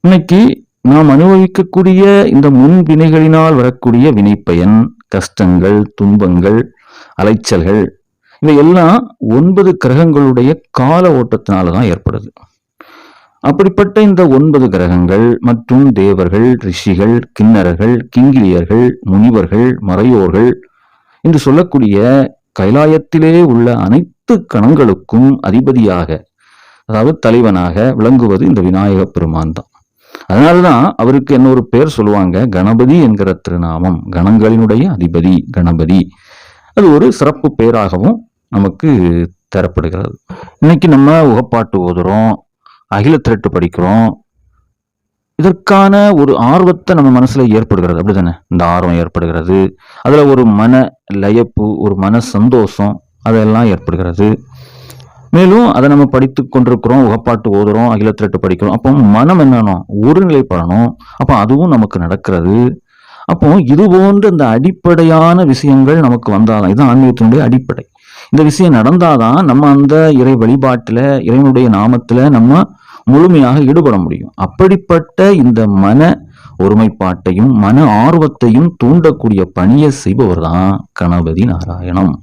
இன்னைக்கு நாம் அனுபவிக்கக்கூடிய இந்த முன்வினைகளினால் வரக்கூடிய வினைப்பயன், கஷ்டங்கள், துன்பங்கள், அலைச்சல்கள் இவையெல்லாம் 9 கிரகங்களுடைய கால ஓட்டத்தினாலதான் ஏற்படுது. அப்படிப்பட்ட இந்த 9 கிரகங்கள் மற்றும் தேவர்கள், ரிஷிகள், கிண்ணறர்கள், கிங்கிலியர்கள், முனிவர்கள், மறையோர்கள் என்று சொல்லக்கூடிய கைலாயத்திலே உள்ள அனைத்து கணங்களுக்கும் அதிபதியாக, அதாவது தலைவனாக விளங்குவது இந்த விநாயக பெருமான் தான். அதனாலதான் அவருக்கு இன்னொரு பேர் சொல்லுவாங்க, கணபதி என்கிற திருநாமம். கணங்களினுடைய அதிபதி கணபதி. அது ஒரு சிறப்பு பெயராகவும் நமக்கு தரப்படுகிறது. இன்னைக்கு நம்ம உகப்பாட்டு ஓதுறோம், அகில திரட்டு படிக்கிறோம். இதற்கான ஒரு ஆர்வத்தை நம்ம மனசுல ஏற்படுகிறது, அப்படித்தானே? இந்த ஆர்வம் ஏற்படுகிறது, அதுல ஒரு மன லயப்பு, ஒரு மன சந்தோஷம் அதெல்லாம் ஏற்படுகிறது. மேலும் அதை நம்ம படித்து கொண்டிருக்கிறோம், உகப்பாட்டு ஓதுறோம், அகில திரட்டு படிக்கிறோம். அப்போ மனம் என்னன்னா ஒருநிலைப்படணும். அப்போ அதுவும் நமக்கு நடக்கிறது. அப்போ இது போன்ற இந்த அடிப்படையான விஷயங்கள் நமக்கு வந்தாதான், இதுதான் ஆன்மீகத்தினுடைய அடிப்படை. இந்த விஷயம் நடந்தாதான் நம்ம அந்த இறை வழிபாட்டுல, இறைவனுடைய நாமத்துல நம்ம முழுமையாக ஈடுபட முடியும். அப்படிப்பட்ட இந்த மன ஒருமைப்பாட்டையும் மன ஆர்வத்தையும் தூண்டக்கூடிய பணியை செய்பவர் தான் கணபதி நாராயணம்.